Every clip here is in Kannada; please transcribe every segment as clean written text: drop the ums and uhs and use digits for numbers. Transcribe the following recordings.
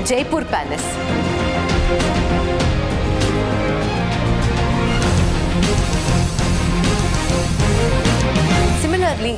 Jaipur Palace. Similarly,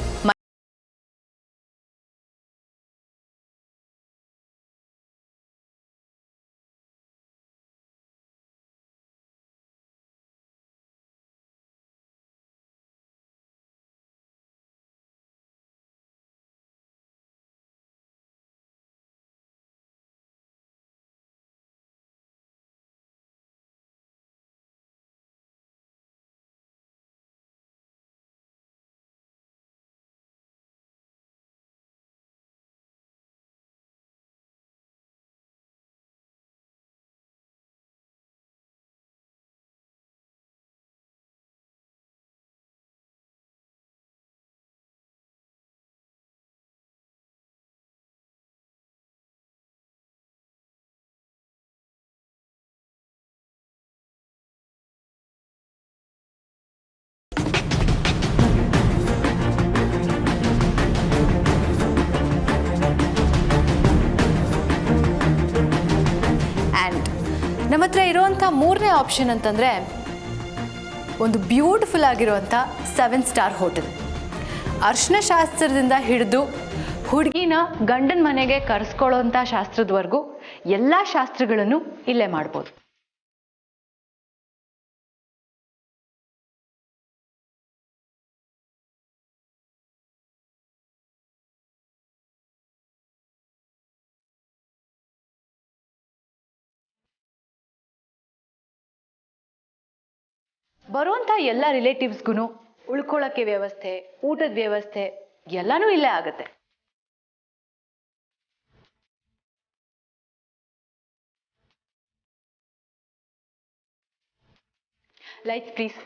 ನಮ್ಮ ಹತ್ರ ಇರುವಂಥ ಮೂರನೇ ಆಪ್ಷನ್ ಅಂತಂದರೆ ಒಂದು ಬ್ಯೂಟಿಫುಲ್ ಆಗಿರುವಂಥ 7-ಸ್ಟಾರ್ ಹೋಟೆಲ್. ಅರ್ಶಿನ ಶಾಸ್ತ್ರದಿಂದ ಹಿಡಿದು ಹುಡುಗಿನ ಗಂಡನ ಮನೆಗೆ ಕರೆಸ್ಕೊಳ್ಳೋಂಥ ಶಾಸ್ತ್ರದವರೆಗೂ ಎಲ್ಲ ಶಾಸ್ತ್ರಗಳನ್ನು ಇಲ್ಲೇ ಮಾಡ್ಬೋದು. ಬರುವಂಥ ಎಲ್ಲ ರಿಲೇಟಿವ್ಸ್ಗೂ ಉಳ್ಕೊಳ್ಳೋಕ್ಕೆ ವ್ಯವಸ್ಥೆ, ಊಟದ ವ್ಯವಸ್ಥೆ ಎಲ್ಲನೂ ಇಲ್ಲೇ ಆಗುತ್ತೆ. Lights please.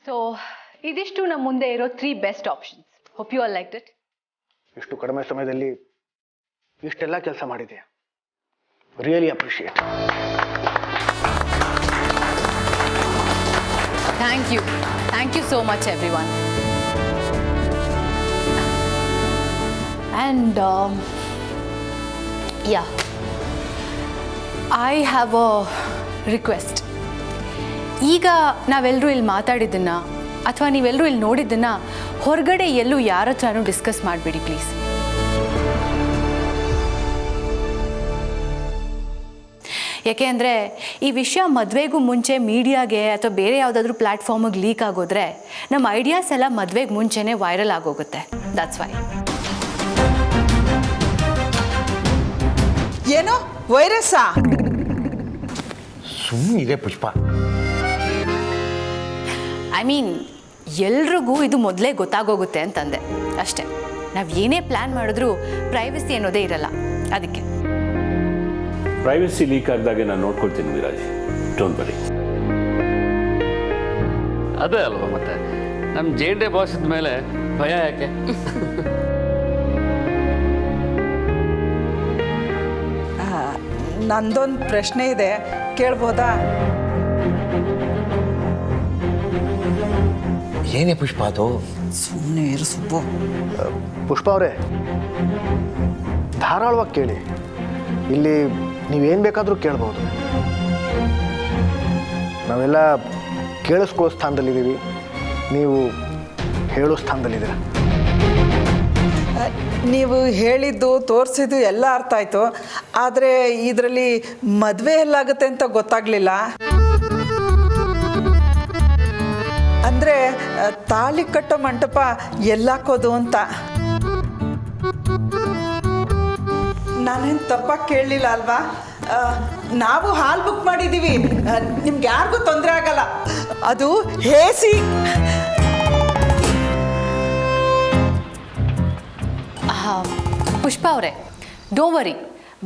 ಸೊ ಇದಿಷ್ಟು ನಮ್ಮ ಮುಂದೆ ಇರೋ 3 best options. Hope you all like it. ಇಷ್ಟು ಕಡಿಮೆ ಸಮಯದಲ್ಲಿ ಇಷ್ಟೆಲ್ಲ ಕೆಲಸ ಮಾಡಿದೆ. Really appreciate. Thank you so much everyone. And yeah, I have a request. ಈಗ ನಾವೆಲ್ಲರೂ ಇಲ್ಲಿ ಮಾತಾಡಿದ್ದನ್ನ ಅಥವಾ ನೀವೆಲ್ಲರೂ ಇಲ್ಲಿ ನೋಡಿದ್ದನ್ನ ಹೊರಗಡೆ ಎಲ್ಲೂ ಯಾರ ಹತ್ರನೂ ಡಿಸ್ಕಸ್ ಮಾಡಬೇಡಿ ಪ್ಲೀಸ್. ಯಾಕೆ ಅಂದರೆ ಈ ವಿಷಯ ಮದುವೆಗೂ ಮುಂಚೆ ಮೀಡಿಯಾಗೆ ಅಥವಾ ಬೇರೆ ಯಾವುದಾದ್ರೂ ಪ್ಲ್ಯಾಟ್ಫಾರ್ಮಿಗೆ ಲೀಕ್ ಆಗೋದ್ರೆ ನಮ್ಮ ಐಡಿಯಾಸ್ ಎಲ್ಲ ಮದುವೆಗೆ ಮುಂಚೆನೇ ವೈರಲ್ ಆಗೋಗುತ್ತೆ. That's why. ಏನೋ ವೈರಸ್ಸಾ? ಸುಮ್ಮನಿದೆ ಪುಷ್ಪ. ಐ ಮೀನ್ ಎಲ್ರಿಗೂ ಇದು ಮೊದಲೇ ಗೊತ್ತಾಗೋಗುತ್ತೆ ಅಂತಂದೆ ಅಷ್ಟೇ. ನಾವು ಏನೇ ಪ್ಲ್ಯಾನ್ ಮಾಡಿದ್ರೂ ಪ್ರೈವಸಿ ಅನ್ನೋದೇ ಇರಲ್ಲ. ಅದಕ್ಕೆ ಪ್ರೈವಸಿ ಲೀಕ್ ಆಗಿದಾಗೆ ನಾನು ನೋಡ್ಕೊಳ್ತೀನಿ ವಿರಾಜ್. Don't worry. ಅದೇ ಅಲ್ವಾ ಮತ್ತೆ ನಮ್ಮ ಜೇಂಡೆ ಬಾಸಿದ ಮೇಲೆ ಭಯ ಯಾಕೆ? ನಂದೊಂದು ಪ್ರಶ್ನೆ ಇದೆ, ಕೇಳ್ಬೋದಾ? ಏನೇ ಪುಷ್ಪ ಅದು? ಸುಮ್ಮನೆ ಇರು ಸುಬ್ಬು. ಪುಷ್ಪ ಅವರೇ, ಧಾರಾಳವಾಗಿ ಕೇಳಿ. ಇಲ್ಲಿ ನೀವೇನು ಬೇಕಾದರೂ ಕೇಳ್ಬೋದು. ನಾವೆಲ್ಲ ಕೇಳಿಸ್ಕೊಳ್ಳೋ ಸ್ಥಾನದಲ್ಲಿದ್ದೀವಿ, ನೀವು ಹೇಳೋ ಸ್ಥಾನದಲ್ಲಿದ್ದೀರ. ನೀವು ಹೇಳಿದ್ದು ತೋರಿಸಿದ್ದು ಎಲ್ಲ ಅರ್ಥ ಆಯಿತು, ಆದರೆ ಇದರಲ್ಲಿ ಮದುವೆ ಎಲ್ಲಾಗುತ್ತೆ ಅಂತ ಗೊತ್ತಾಗಲಿಲ್ಲ. ಅಂದರೆ ತಾಳಿ ಕಟ್ಟೋ ಮಂಟಪ ಎಲ್ಲಾಕೋದು ಅಂತ. ನಾನೇನು ತಪ್ಪಾಗಿ ಕೇಳಲಿಲ್ಲ ಅಲ್ವಾ? ನಾವು ಹಾಲ್ ಬುಕ್ ಮಾಡಿದ್ದೀವಿ, ನಿಮ್ಗೆ ಯಾರಿಗೂ ತೊಂದರೆ ಆಗಲ್ಲ. ಅದು ಹೇಸಿ. ಪುಷ್ಪ ಅವರೇ, ಡೋಂಟ್ ವರಿ.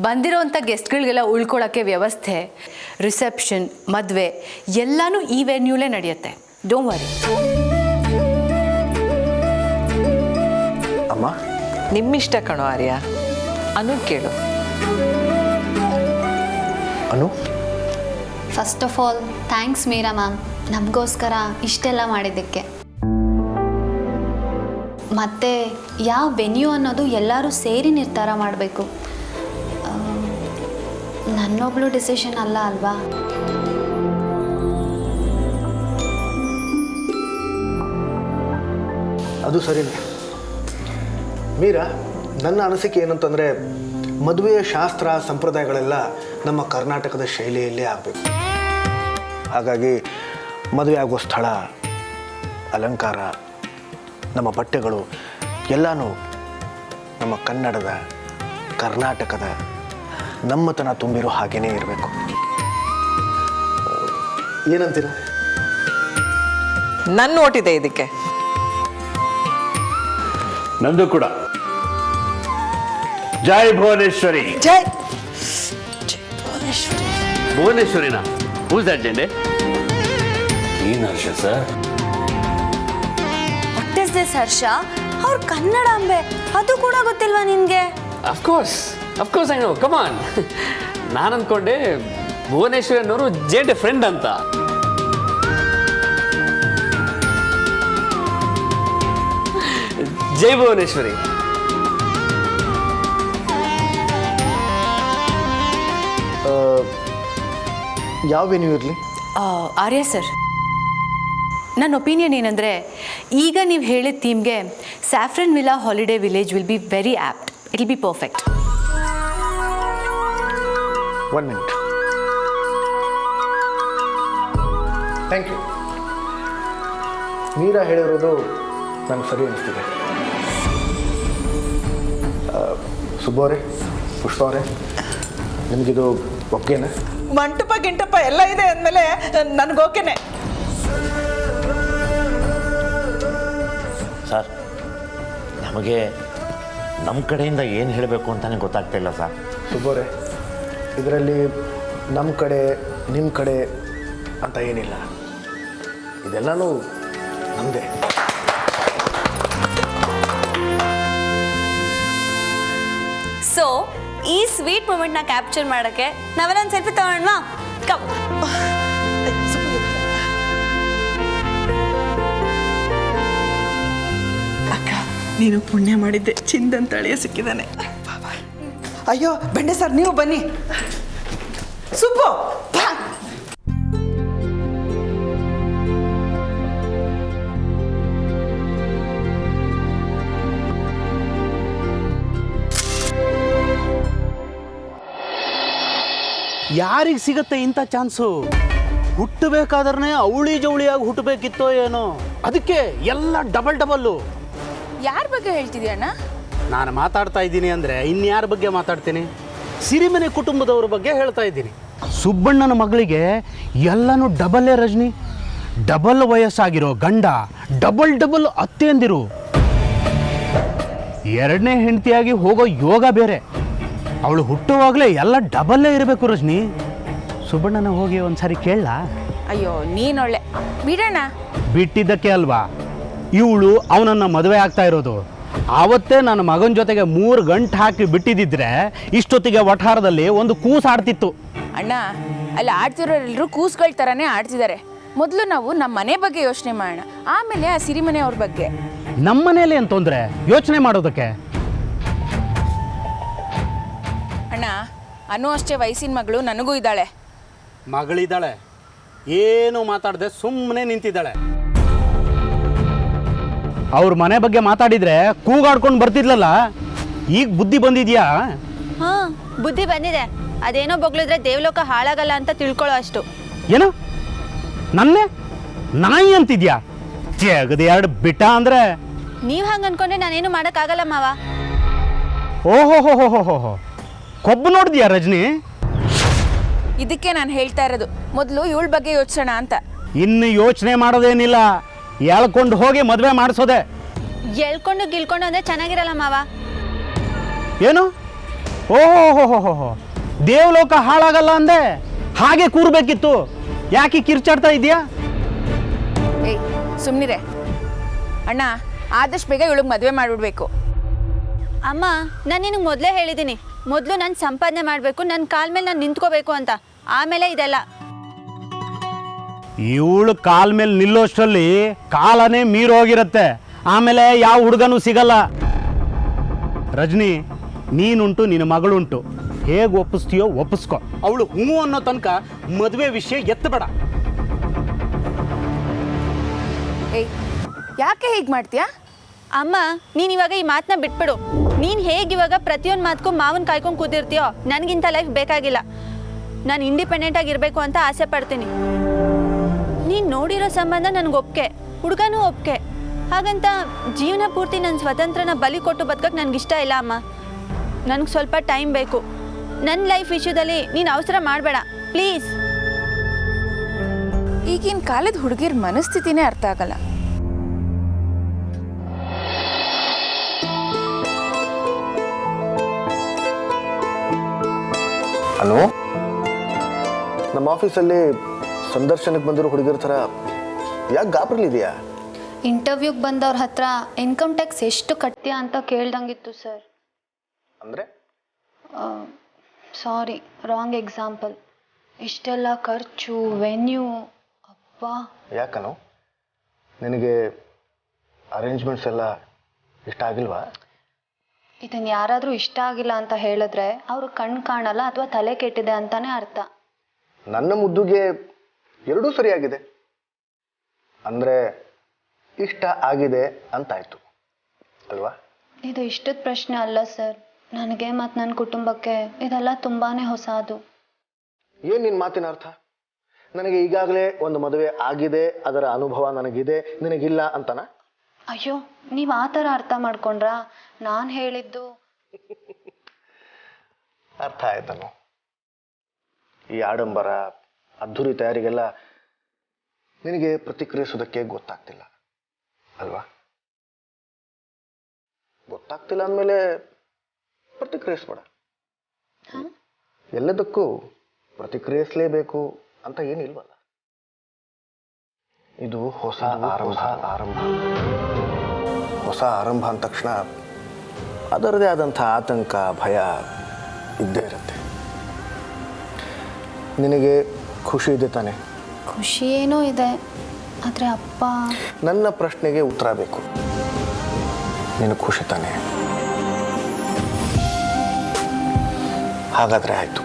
ಬಂದಿರೋವಂಥ ಗೆಸ್ಟ್ಗಳಿಗೆಲ್ಲ ಉಳ್ಕೊಳ್ಳೋಕ್ಕೆ ವ್ಯವಸ್ಥೆ, ರಿಸೆಪ್ಷನ್, ಮದುವೆ ಎಲ್ಲನೂ ಈ ವೆನ್ಯೂಲೇ ನಡೆಯುತ್ತೆ. Don't worry. ಅಮ್ಮ, ನಿಮ್ಮಿಷ್ಟ ಕಣೋ ಆರ್ಯ. ಅನು ಕೇಳು. Anu, first of all thanks Meera ma'am, ನಮಗೋಸ್ಕರ ಇಷ್ಟೆಲ್ಲ ಮಾಡಿದ್ದಕ್ಕೆ. ಮತ್ತು ಯಾವ ವೆನ್ಯೂ ಅನ್ನೋದು ಎಲ್ಲರೂ ಸೇರಿ ನಿರ್ಧಾರ ಮಾಡಬೇಕು. ನನ್ನೊಬ್ಳು ಡಿಸಿಷನ್ ಅಲ್ಲ ಅಲ್ವಾ? ಅದು ಸರಿನೇ ಮೀರಾ. ನನ್ನ ಅನಿಸಿಕೆ ಏನಂತಂದರೆ ಮದುವೆಯ ಶಾಸ್ತ್ರ ಸಂಪ್ರದಾಯಗಳೆಲ್ಲ ನಮ್ಮ ಕರ್ನಾಟಕದ ಶೈಲಿಯಲ್ಲೇ ಆಗಬೇಕು. ಹಾಗಾಗಿ ಮದುವೆ ಆಗೋ ಸ್ಥಳ, ಅಲಂಕಾರ, ನಮ್ಮ ಬಟ್ಟೆಗಳು ಎಲ್ಲನೂ ನಮ್ಮ ಕನ್ನಡದ, ಕರ್ನಾಟಕದ ನಮ್ಮತನ ತುಂಬಿರೋ ಹಾಗೇ ಇರಬೇಕು. ಏನಂತೀರ? ನನ್ನ ಓಟಿದೆ ಇದಕ್ಕೆ. ನಂದು ಕೂಡ. ಜೈ ಭುವನೇಶ್ವರಿ. ಜೈ ಭುವನೇಶ್ವರಿನಾ? ಹೂಸ್ ದಟ್ ಜೆಂಡೆ? ಏನು Harsha sir? What is this Harsha? ಅವ್ರ ಕನ್ನಡಾಂಬೆ ಅದು ಕೂಡ ಗೊತ್ತಿಲ್ವಾ ನಿನ್ಗೆ? Of course I know. Come on. ನಾನು ಅಂದ್ಕೊಂಡೆ ಭುವನೇಶ್ವರಿ ಅನ್ನೋರು ಜೆಂಡೆ ಫ್ರೆಂಡ್ ಅಂತ. ಜೈ ಭುವನೇಶ್ವರಿ. ಯಾವ ವೆನ್ಯೂ ಇರಲಿ? ಆರ್ಯ ಸರ್, ನನ್ನ ಒಪಿನಿಯನ್ ಏನಂದರೆ, ಈಗ ನೀವು ಹೇಳಿದ ಥೀಮ್ಗೆ saffron villa holiday village will be very apt. It will be perfect. 1 minute. Thank you. Meera ಹೇಳಿರೋದು ನನಗೆ ಸರಿ ಅನಿಸ್ತಿದೆ. ಸುಬ್ಬು ಅವರೇ, ಪುಷ್ಪ ಅವರೇ, ನಿಮಗಿದು ಒಪ್ಗೆನಾ? ಮಂಟಪ ಗಿಂಟಪ ಎಲ್ಲ ಇದೆ ಅಂದಮೇಲೆ ನನಗೆ ಓಕೆನೆ. ಸರ್, ನಮಗೆ ನಮ್ಮ ಕಡೆಯಿಂದ ಏನು ಹೇಳಬೇಕು ಅಂತಲೇ ಗೊತ್ತಾಗ್ತಾ ಇಲ್ಲ ಸರ್. ಸುಬ್ಬರೇ, ಇದರಲ್ಲಿ ನಮ್ಮ ಕಡೆ ನಿಮ್ಮ ಕಡೆ ಅಂತ ಏನಿಲ್ಲ, ಇದೆಲ್ಲನೂ ನಮ್ಮದೇ. ಸೊ ಈ ಸ್ವೀಟ್ ಮೂಮೆಂಟ್ನ ಕ್ಯಾಪ್ಚರ್ ಮಾಡೋಕ್ಕೆ ನಾವೆಲ್ಲ ಒಂದು ಸೆಲ್ಫಿ ತಗೊಳ್ಳೋಣ. ಕಮ್. ಅಕ್ಕ, ನೀನು ಪುಣ್ಯ ಮಾಡಿದ್ದೆ, ಚಿಂದಂತ ಅಳಿಯ ಸಿಕ್ಕಿದ್ದಾನೆ. ಅಯ್ಯೋ ಬೆಂಡೆ ಸರ್, ನೀವು ಬನ್ನಿ. ಸುಬ್ಬು ಬಾ. ಯಾರಿಗೆ ಸಿಗತ್ತೆ ಇಂಥ ಚಾನ್ಸು? ಹುಟ್ಟಬೇಕಾದ್ರೆ ಅವಳಿ ಜವಳಿಯಾಗಿ ಹುಟ್ಟಬೇಕಿತ್ತೋ ಏನೋ, ಅದಕ್ಕೆ ಎಲ್ಲ ಡಬಲ್ಲು. ಯಾರ ಬಗ್ಗೆ ಹೇಳ್ತಿದ್ಯಣ್ಣ? ನಾನು ಮಾತಾಡ್ತಾ ಇದ್ದೀನಿ ಅಂದರೆ ಇನ್ಯಾರ ಬಗ್ಗೆ ಮಾತಾಡ್ತೀನಿ? ಸಿರಿಮನೆ ಕುಟುಂಬದವ್ರ ಬಗ್ಗೆ ಹೇಳ್ತಾ ಇದ್ದೀನಿ. ಸುಬ್ಬಣ್ಣನ ಮಗಳಿಗೆ ಎಲ್ಲನೂ ಡಬಲ್ಲೇ ರಜನಿ. ಡಬಲ್ ವಯಸ್ಸಾಗಿರೋ ಗಂಡ, ಡಬಲ್ ಅತ್ತೆಯಂದಿರು, ಎರಡನೇ ಹೆಂಡತಿಯಾಗಿ ಹೋಗೋ ಯೋಗ ಬೇರೆ. ಅವಳು ಹುಟ್ಟುವಾಗಲೇ ಎಲ್ಲ ಡಬಲ್ಲೇ ಇರಬೇಕು ರಜನಿ. ಸುಬ್ಬಣ್ಣನ ಹೋಗಿ ಒಂದ್ಸರಿ ಕೇಳಲ್ಲ? ಅಯ್ಯೋ ನೀನೊಳ್ಳೆ ಬಿಡೋಣ. ಬಿಟ್ಟಿದ್ದಕ್ಕೆ ಅಲ್ವಾ ಇವಳು ಅವನನ್ನು ಮದುವೆ ಆಗ್ತಾ ಇರೋದು. ಆವತ್ತೇ ನನ್ನ ಮಗನ ಜೊತೆಗೆ 3 ಗಂಟೆ ಹಾಕಿ ಬಿಟ್ಟಿದ್ದಿದ್ರೆ ಇಷ್ಟೊತ್ತಿಗೆ ವಠಾರದಲ್ಲಿ ಒಂದು ಕೂಸು ಆಡ್ತಿತ್ತು. ಅಣ್ಣ, ಅಲ್ಲಿ ಆಡ್ತಿರೋರೆಲ್ಲರೂ ಕೂಸ್ಗಳ ಥರನೇ ಆಡ್ತಿದ್ದಾರೆ. ಮೊದಲು ನಾವು ನಮ್ಮ ಮನೆ ಬಗ್ಗೆ ಯೋಚನೆ ಮಾಡೋಣ, ಆಮೇಲೆ ಆ ಸಿರಿಮನೆ ಅವ್ರ ಬಗ್ಗೆ. ನಮ್ಮ ಮನೇಲಿ ಏನು ತೊಂದರೆ ಯೋಚನೆ ಮಾಡೋದಕ್ಕೆ? ಅಣ್ಣ, ಅನು ಅಷ್ಟೇ ವಯಸ್ಸಿನ ಮಗಳು ನನಗೂ ಇದ್ದಾಳೆ. ಮಗಳಿದ್ದಾಳೆ, ಏನು ಮಾತಾಡದೆ ಸುಮ್ಮನೆ ನಿಂತಿದ್ದಾಳೆ. ಅವ್ರ ಮನೆ ಬಗ್ಗೆ ಮಾತಾಡಿದ್ರೆ ಕೂಗಾಡ್ಕೊಂಡು ಬರ್ತಿದ್ಲಲ್ಲ, ಈಗ ಬುದ್ಧಿ ಬಂದಿದ್ಯಾ? ಹಾಂ, ಬುದ್ಧಿ ಬಂದಿದೆ. ಅದೇನೋ ಬೊಗಳಿದ್ರೆ ದೇವಲೋಕ ಹಾಳಾಗಲ್ಲ ಅಂತ ತಿಳ್ಕೊಳ್ಳೋ ಅಷ್ಟು. ಏನು ನನ್ನೇ ನಾಯಿ ಅಂತಿದ್ಯಾ? ಜಗದ ಎರಡು ಬಿಟ್ಟ ಅಂದ್ರೆ ನೀವು ಹಂಗೆ ಅನ್ಕೊಂಡ್ರೆ ನಾನೇನು ಮಾಡೋಕ್ಕಾಗಲ್ಲ ಮಾವ. ಓಹೋ ಕೊಬ್ಬು ನೋಡಿದ್ಯಾ ರಜನಿ? ಇದಕ್ಕೆ ನಾನು ಹೇಳ್ತಾ ಇರೋದು, ಮೊದಲು ಇವಳ ಬಗ್ಗೆ ಯೋಚಿಸೋಣ ಅಂತ. ಇನ್ನು ಯೋಚನೆ ಮಾಡೋದೇನಿಲ್ಲ, ಎಳ್ಕೊಂಡು ಹೋಗಿ ಮದುವೆ ಮಾಡಿಸೋದೆ. ಎಳ್ಕೊಂಡು ಗಿಲ್ಕೊಂಡು ಅಂದರೆ ಚೆನ್ನಾಗಿರಲ್ಲ ಮಾವ. ಏನು? ಓಹೋ ದೇವಲೋಕ ಹಾಳಾಗಲ್ಲ ಅಂದೆ, ಹಾಗೆ ಕೂರ್ಬೇಕಿತ್ತು. ಯಾಕೆ ಕಿರ್ಚಾಡ್ತಾ ಇದೆಯಾ? ಏಯ್ ಸುಮ್ಮನಿರೆ ಅಣ್ಣ, ಆದಷ್ಟು ಬೇಗ ಇವಳಿಗೆ ಮದುವೆ ಮಾಡಿಬಿಡ್ಬೇಕು. ಅಮ್ಮ, ನಾನು ನಿನಗೆ ಮೊದಲೇ ಹೇಳಿದ್ದೀನಿ, ಮೊದಲು ನಾನು ಸಂಪಾದನೆ ಮಾಡಬೇಕು, ನನ್ನ ಕಾಲ ಮೇಲೆ ನಾನು ನಿಂತ್ಕೋಬೇಕು ಅಂತ, ಆಮೇಲೆ ಇದೆಲ್ಲ. ಇವಳು ಕಾಲ ಮೇಲೆ ನಿಲ್ಲೋಷ್ಟರಲ್ಲಿ ಕಾಲನೇ ಮೀರೋಗಿರತ್ತೆ. ಆಮೇಲೆ ಯಾವ ಹುಡುಗನೂ ಸಿಗಲ್ಲ. ರಜನಿ, ನೀನುಂಟು, ನಿನ್ನ ಮಗಳುಂಟು. ಹೇಗೆ ಒಪ್ಪಿಸ್ತೀಯೋ ಒಪ್ಪಿಸ್ಕೊ. ಅವಳು ಹ್ಞೂ ಅನ್ನೋ ತನಕ ಮದುವೆ ವಿಷಯ ಎತ್ತಬೇಡ. ಏಯ್, ಯಾಕೆ ಹೀಗೆ ಮಾಡ್ತೀಯಾ? ಅಮ್ಮ, ನೀನು ಇವಾಗ ಈ ಮಾತನ್ನ ಬಿಟ್ಬಿಡು. ನೀನು ಹೇಗೆ ಇವಾಗ ಪ್ರತಿಯೊಂದು ಮಾತಕ್ಕೂ ಮಾವನ್ ಕಾಯ್ಕೊಂಡು ಕೂತಿರ್ತೀಯೋ, ನನಗಿಂತ ಲೈಫ್ ಬೇಕಾಗಿಲ್ಲ. ನಾನು ಇಂಡಿಪೆಂಡೆಂಟ್ ಆಗಿರಬೇಕು ಅಂತ ಆಸೆ ಪಡ್ತೀನಿ. ನೀನು ನೋಡಿರೋ ಸಂಬಂಧ ನನಗೆ ಒಪ್ಪಿಗೆ, ಹುಡುಗನೂ ಒಪ್ಪಿಗೆ. ಹಾಗಂತ ಜೀವನ ಪೂರ್ತಿ ನನ್ನ ಸ್ವತಂತ್ರನ ಬಲಿ ಕೊಟ್ಟು ಬದುಕೋಕೆ ನನಗಿಷ್ಟ ಇಲ್ಲ ಅಮ್ಮ. ನನಗೆ ಸ್ವಲ್ಪ ಟೈಮ್ ಬೇಕು. ನನ್ನ ಲೈಫ್ ವಿಷಯದಲ್ಲಿ ನೀನು ಅವಸರ ಮಾಡಬೇಡ ಪ್ಲೀಸ್. ಈಗಿನ ಕಾಲದ ಹುಡುಗಿರ ಮನಸ್ಥಿತಿನೇ ಅರ್ಥ ಆಗಲ್ಲ. ಅನು, ನಮ್ಮ ಆಫೀಸಲ್ಲಿ ಸಂದರ್ಶನಕ್ಕೆ ಬಂದಿರೋ ಹುಡುಗಿರ ಥರ ಯಾಕೆ ಗಾಬರಿಲಿದೆಯಾ? ಇಂಟರ್ವ್ಯೂಗೆ ಬಂದವ್ರ ಹತ್ರ ಇನ್ಕಮ್ ಟ್ಯಾಕ್ಸ್ ಎಷ್ಟು ಕಟ್ತೀಯಾ ಅಂತ ಕೇಳ್ದಂಗಿತ್ತು ಸರ್. ಅಂದರೆ ಸಾರಿ, ರಾಂಗ್ ಎಕ್ಸಾಂಪಲ್. ಇಷ್ಟೆಲ್ಲ ಖರ್ಚು, ವೆನ್ಯೂ, ಅಪ್ಪ. ಯಾಕನು, ನಿನಗೆ ಅರೇಂಜ್ಮೆಂಟ್ಸ್ ಎಲ್ಲ ಇಷ್ಟ ಆಗಿಲ್ವಾ? ಇದನ್ನು ಯಾರಾದರೂ ಇಷ್ಟ ಆಗಿಲ್ಲ ಅಂತ ಹೇಳಿದ್ರೆ ಅವರು ಕಣ್ಣು ಕಾಣಲ್ಲ ಅಥವಾ ತಲೆ ಕೆಟ್ಟಿದೆ ಅಂತಾನೆ ಅರ್ಥ. ನನ್ನ ಮುದ್ದುಗೆ ಎರಡೂ ಸರಿಯಾಗಿದೆ. ಅಂದರೆ ಇಷ್ಟ ಆಗಿದೆ ಅಂತಾಯ್ತು ಅಲ್ವಾ? ಇದು ಇಷ್ಟದ ಪ್ರಶ್ನೆ ಅಲ್ಲ ಸರ್. ನನಗೆ ಮತ್ತು ನನ್ನ ಕುಟುಂಬಕ್ಕೆ ಇದೆಲ್ಲ ತುಂಬಾ ಹೊಸದು. ಏನು ನಿನ್ನ ಮಾತಿನ ಅರ್ಥ? ನನಗೆ ಈಗಾಗಲೇ ಒಂದು ಮದುವೆ ಆಗಿದೆ, ಅದರ ಅನುಭವ ನನಗಿದೆ, ನಿನಗಿಲ್ಲ ಅಂತನ? ಅಯ್ಯೋ, ನೀವು ಆ ಥರ ಅರ್ಥ ಮಾಡ್ಕೊಂಡ್ರಾ? ನಾನು ಹೇಳಿದ್ದು ಅರ್ಥ ಆಯ್ತನು. ಈ ಆಡಂಬರ ಅದ್ಧೂರಿ ತಯಾರಿಗೆಲ್ಲ ನಿನಗೆ ಪ್ರತಿಕ್ರಿಯಿಸೋದಕ್ಕೆ ಗೊತ್ತಾಗ್ತಿಲ್ಲ ಅಲ್ವಾ? ಗೊತ್ತಾಗ್ತಿಲ್ಲ ಅಂದಮೇಲೆ ಪ್ರತಿಕ್ರಿಯಿಸ್ಬೇಡ. ಎಲ್ಲದಕ್ಕೂ ಪ್ರತಿಕ್ರಿಯಿಸಲೇಬೇಕು ಅಂತ ಏನಿಲ್ವಲ್ಲ. ಇದು ಹೊಸ ಆರಂಭ. ಹೊಸ ಆರಂಭ ಅಂದ ತಕ್ಷಣ ಅದರದೇ ಆದಂಥ ಆತಂಕ, ಭಯ ಇದ್ದೇ ಇರುತ್ತೆ. ನಿನಗೆ ಖುಷಿ ಇದೆ ತಾನೆ? ಖುಷಿ ಏನೋ ಇದೆ, ಆದರೆ ಅಪ್ಪ. ನನ್ನ ಪ್ರಶ್ನೆಗೆ ಉತ್ತರ ಬೇಕು. ನಿನಗೆ ಖುಷಿ ತಾನೆ? ಹಾಗಾದರೆ ಆಯಿತು.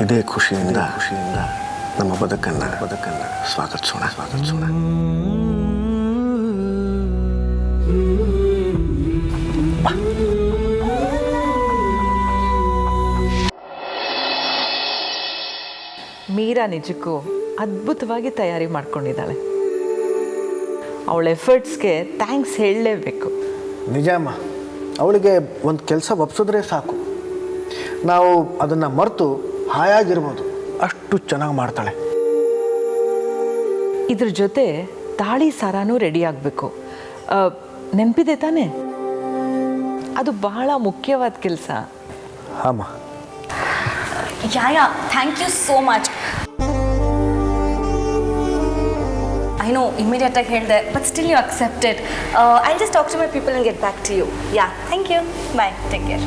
ಇದೇ ಖುಷಿಯಿಂದ ನಮ್ಮ ಬದುಕನ್ನು ಸ್ವಾಗತಿಸೋಣ. ಮೀರಾ ನಿಜಕ್ಕೂ ಅದ್ಭುತವಾಗಿ ತಯಾರಿ ಮಾಡ್ಕೊಂಡಿದ್ದಾಳೆ. ಅವಳ ಎಫರ್ಟ್ಸ್ಗೆ ಥ್ಯಾಂಕ್ಸ್ ಹೇಳಲೇಬೇಕು. ನಿಜಮ್ಮ, ಅವಳಿಗೆ ಒಂದು ಕೆಲಸ ಒಪ್ಸಿದ್ರೆ ಸಾಕು, ನಾವು ಅದನ್ನು ಮರೆತು ಹಾಯಾಗಿರ್ಬೋದು. ಅಷ್ಟು ಚೆನ್ನಾಗಿ ಮಾಡ್ತಾಳೆ. ಇದ್ರ ಜೊತೆ ತಾಳಿ ಸಾರಾನೂ ರೆಡಿ ಆಗಬೇಕು. ನೆನಪಿದೆ ತಾನೇ? ಅದು ಬಹಳ ಮುಖ್ಯವಾದ ಕೆಲಸ. ಹಾಂ. Yeah yeah, thank you so much. I know ಇಮಿಡಿಯೇಟಾಗಿ ಹೇಳಿದೆ, but still you accepted. I just talk to my people and get back to you. Yeah, thank you. Bye, take care.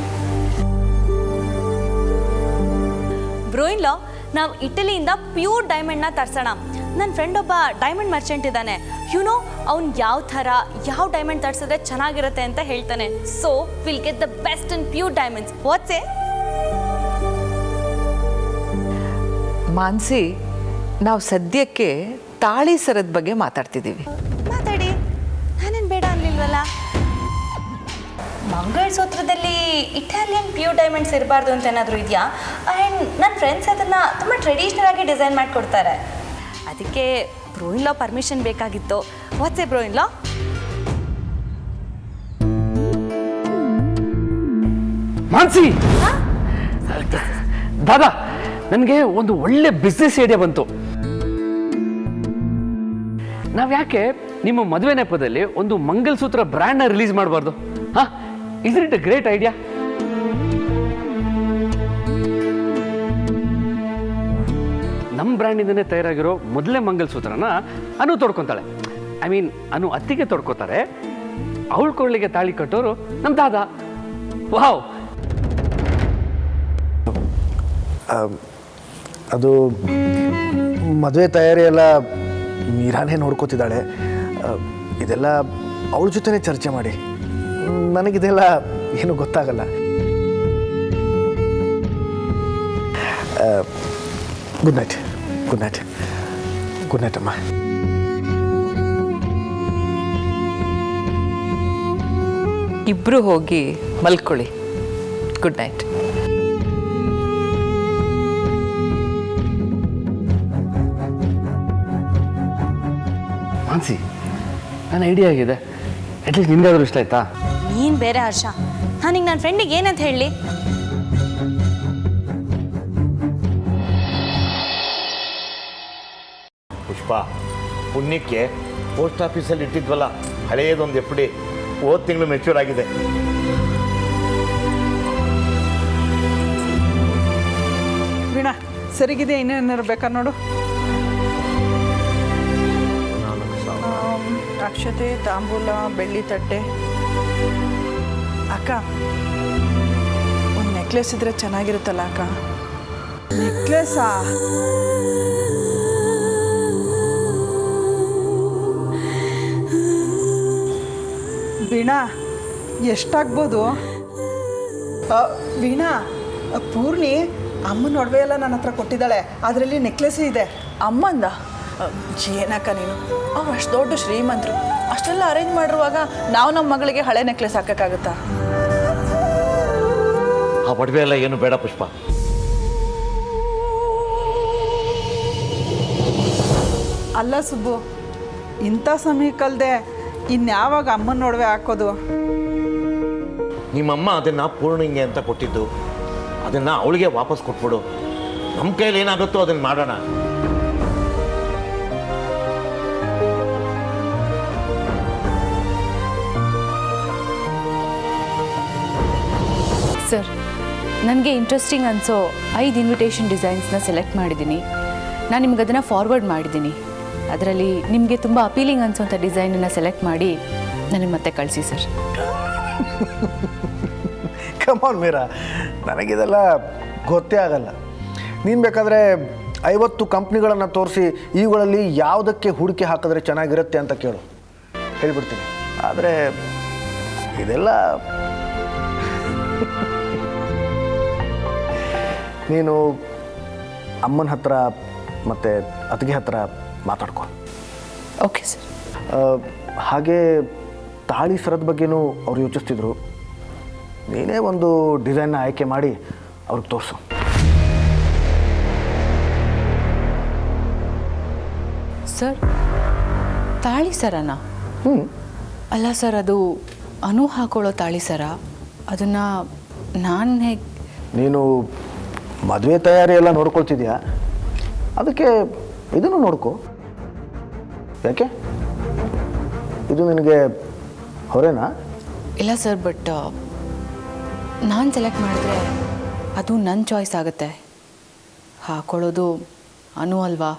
ಬ್ರೋಯಿನ್ಲೋ, ನಾವು ಇಟಲಿಯಿಂದ ಪ್ಯೂರ್ ಡೈಮಂಡ್ನ ತರಿಸೋಣ. ನನ್ನ ಫ್ರೆಂಡ್ ಒಬ್ಬ ಡೈಮಂಡ್ ಮರ್ಚೆಂಟ್ ಇದ್ದಾನೆ. ನೋ ಅವ್ನು ಯಾವ ಥರ ಯಾವ ಡೈಮಂಡ್ ತರಿಸಿದ್ರೆ ಚೆನ್ನಾಗಿರುತ್ತೆ ಅಂತ ಹೇಳ್ತಾನೆ. So will get the best and pure diamonds. What's A Mansi, ನಾವು ಸದ್ಯಕ್ಕೆ ತಾಳಿ ಸರದ ಬಗ್ಗೆ ಮಾತಾಡ್ತಿದ್ದೀವಿ. ಮಾತಾಡಿ, ನಾನೇನು ಬೇಡ ಅನ್ನಲಿಲ್ವಲ್ಲ. ಮಂಗಳಸೂತ್ರದಲ್ಲಿ ಇಟಾಲಿಯನ್ ಪ್ಯೂರ್ ಡೈಮಂಡ್ಸ್ ಇರಬಾರ್ದು ಅಂತ ಏನಾದರೂ ಇದೆಯಾ? ಆ್ಯಂಡ್ ನನ್ನ ಫ್ರೆಂಡ್ಸ್ ಅದನ್ನು ತುಂಬ ಟ್ರೆಡಿಷ್ನಲ್ ಆಗಿ ಡಿಸೈನ್ ಮಾಡಿಕೊಡ್ತಾರೆ. ಅದಕ್ಕೆ ಬ್ರೋಯಿನ್ಲೋ ಪರ್ಮಿಷನ್ ಬೇಕಾಗಿತ್ತು. ವಾಟ್ಸ್ ಎ ಬ್ರೋಯಿನ್ಲೋ? ಮಾನ್ಸಿ, ದಾದಾ, ನನಗೆ ಒಂದು ಒಳ್ಳೆ ಬಿಸ್ನೆಸ್ ಐಡಿಯಾ ಬಂತು. ನಾವು ಯಾಕೆ ನಿಮ್ಮ ಮದುವೆ ನೆಪದಲ್ಲಿ ಒಂದು ಮಂಗಲಸೂತ್ರ ಬ್ರ್ಯಾಂಡ್ನ ರಿಲೀಸ್ ಮಾಡಬಾರ್ದು? ಹಾಂ, is it a great idea? ನಮ್ಮ ಬ್ರ್ಯಾಂಡಿಂದನೇ ತಯಾರಾಗಿರೋ ಮೊದಲೇ ಮಂಗಲಸೂತ್ರನ ಅನು ತೊಡ್ಕೊತಾಳೆ. ಐ ಮೀನ್, ಅನು ಅತ್ತಿಗೆ ತೊಡ್ಕೊತಾರೆ, ಅವಳ ಕೊಳ್ಳಿಗೆ ತಾಳಿ ಕಟ್ಟೋರು ನಮ್ಮ ದಾದಾ. ವಾವ್! ಅದು ಮದುವೆ ತಯಾರಿ ಎಲ್ಲ ಮೀರಾನೇ ನೋಡ್ಕೋತಿದ್ದಾಳೆ. ಇದೆಲ್ಲ ಅವಳ ಜೊತೆನೇ ಚರ್ಚೆ ಮಾಡಿ. ನನಗಿದೆಲ್ಲ ಏನು ಗೊತ್ತಾಗಲ್ಲ. Good night. Good night. Good night ಅಮ್ಮ. ಇಬ್ಬರು ಹೋಗಿ ಮಲ್ಕೊಳ್ಳಿ. Good night. ಮಾನ್ಸಿ, ನನ್ನ ಐಡಿಯಾ ಆಗಿದೆ. ಅಟ್ಲೀಸ್ಟ್ ನಿಮ್ಗಾದ್ರೂ ಇಷ್ಟ ಆಯ್ತಾ? ನೀನು ಬೇರೆ ಹರ್ಷ, ನಾನೀಗ ನನ್ನ ಫ್ರೆಂಡಿಗೆ ಏನಂತ ಹೇಳಿ? ಪುಷ್ಪ, ಪುಣ್ಯಕ್ಕೆ ಪೋಸ್ಟ್ ಆಫೀಸಲ್ಲಿ ಇಟ್ಟಿದ್ವಲ್ಲ ಹಳೆಯದೊಂದು ಎಫ್ ಡಿ ಹೋದ ತಿಂಗಳು ಮೆಚ್ಯೂರ್ ಆಗಿದೆ. ವೀಣಾ, ಸರಿಗಿದೆ. ಇನ್ನೇನಾರು ಬೇಕಾ ನೋಡು. ಅಕ್ಷತೆ, ತಾಂಬೂಲ, ಬೆಳ್ಳಿ ತಟ್ಟೆ. ಅಕ್ಕ, ಒಂದು ನೆಕ್ಲೆಸ್ ಇದ್ರೆ ಚೆನ್ನಾಗಿರುತ್ತಲ್ಲ ಅಕ್ಕ. ನೆಕ್ಲೆಸ್ಸಾ? ವೀಣಾ, ಎಷ್ಟಾಗ್ಬೋದು? ವೀಣಾ, ಪೂರ್ಣಿ ಅಮ್ಮನ ಒಡವೆ ಎಲ್ಲ ನನ್ನ ಹತ್ರ ಕೊಟ್ಟಿದ್ದಾಳೆ. ಅದರಲ್ಲಿ ನೆಕ್ಲೆಸ್ ಇದೆ. ಅಮ್ಮಂದ? ಏನಕ್ಕ ನೀನು, ಅವು ಅಷ್ಟು ದೊಡ್ಡ ಶ್ರೀಮಂತರು, ಅಷ್ಟೆಲ್ಲ ಅರೇಂಜ್ ಮಾಡಿರುವಾಗ ನಾವು ನಮ್ಮ ಮಗಳಿಗೆ ಹಳೆ ನೆಕ್ಲೆಸ್ ಹಾಕೋಕ್ಕಾಗುತ್ತಾ? ಆ ಒಡವೆ ಎಲ್ಲ ಏನು ಬೇಡ ಪುಷ್ಪ. ಅಲ್ಲ ಸುಬ್ಬು, ಇಂಥ ಸಮಯಕ್ಕಲ್ದೆ ಇನ್ಯಾವಾಗ ಅಮ್ಮನ ಒಡವೆ ಹಾಕೋದು? ನಿಮ್ಮಮ್ಮ ಅದನ್ನು ಪೂರ್ಣಿಗೆ ಅಂತ ಕೊಟ್ಟಿದ್ದು, ಅದನ್ನು ಅವಳಿಗೆ ವಾಪಸ್ ಕೊಟ್ಬಿಡು. ನಮ್ಮ ಕೈಯಲ್ಲಿ ಏನಾಗುತ್ತೋ ಅದನ್ನು ಮಾಡೋಣ. ಸರ್, ನನಗೆ ಇಂಟ್ರೆಸ್ಟಿಂಗ್ ಅನಿಸೋ 5 ಇನ್ವಿಟೇಷನ್ ಡಿಸೈನ್ಸ್ನ ಸೆಲೆಕ್ಟ್ ಮಾಡಿದ್ದೀನಿ. ನಾನು ನಿಮ್ಗೆ ಅದನ್ನು ಫಾರ್ವರ್ಡ್ ಮಾಡಿದ್ದೀನಿ. ಅದರಲ್ಲಿ ನಿಮಗೆ ತುಂಬ ಅಪೀಲಿಂಗ್ ಅನಿಸೋಂಥ ಡಿಸೈನನ್ನು ಸೆಲೆಕ್ಟ್ ಮಾಡಿ ನನಗೆ ಮತ್ತೆ ಕಳಿಸಿ ಸರ್. ಕಮಾನ್ ಮೀರಾ, ನನಗಿದೆಲ್ಲ ಗೊತ್ತೇ ಆಗಲ್ಲ. ನೀನು ಬೇಕಾದರೆ 50 ಕಂಪ್ನಿಗಳನ್ನು ತೋರಿಸಿ ಇವುಗಳಲ್ಲಿ ಯಾವುದಕ್ಕೆ ಹೂಡಿಕೆ ಹಾಕಿದ್ರೆ ಚೆನ್ನಾಗಿರುತ್ತೆ ಅಂತ ಕೇಳು, ಹೇಳ್ಬಿಡ್ತೀನಿ. ಆದರೆ ಇದೆಲ್ಲ ನೀನು ಅಮ್ಮನ ಹತ್ರ ಮತ್ತು ಅತ್ತಿಗೆ ಹತ್ರ ಮಾತಾಡ್ಕೊ. Okay sir. ಹಾಗೆ ತಾಳಿ ಸರದ ಬಗ್ಗೆನೂ ಅವ್ರು ಯೋಚಿಸ್ತಿದ್ರು. ನೀನೇ ಒಂದು ಡಿಸೈನ್ನ ಆಯ್ಕೆ ಮಾಡಿ ಅವ್ರಿಗೆ ತೋರಿಸು. ಸರ್, ತಾಳಿ ಸರನಾ? ಅಲ್ಲ ಸರ್, ಅದು ಅನು ಹಾಕೊಳ್ಳೋ ತಾಳಿ ಸರ. ಅದನ್ನು ನಾನು ಹೇಗೆ? ನೀನು ಮದುವೆ ತಯಾರಿ ಎಲ್ಲ ನೋಡ್ಕೊಳ್ತಿದ್ಯಾ, ಅದಕ್ಕೆ ಇದನ್ನು ನೋಡ್ಕೊ. ಯಾಕೆ, ಇದು ನಿನಗೆ ಹೊರೆನಾ? ಇಲ್ಲ ಸರ್, ಬಟ್ ನಾನು ಸೆಲೆಕ್ಟ್ ಮಾಡಿದ್ರೆ ಅದು ನನ್ನ ಚಾಯ್ಸ್ ಆಗುತ್ತೆ. ಹಾಕೊಳ್ಳೋದು ಅನು ಅಲ್ವಾ?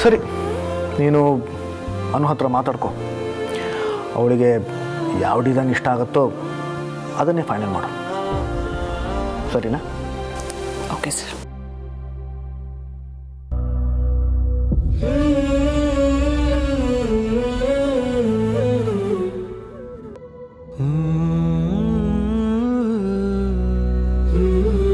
ಸರಿ, ನೀನು ಅನು ಹತ್ರ ಮಾತಾಡ್ಕೊ. ಅವಳಿಗೆ ಯಾವ ಡಿಸೈನ್ ಇಷ್ಟ ಆಗುತ್ತೋ ಅದನ್ನೇ ಫೈನಲ್ ಮಾಡು. ಸರಿನಾ? Okay sir. Mm-hmm.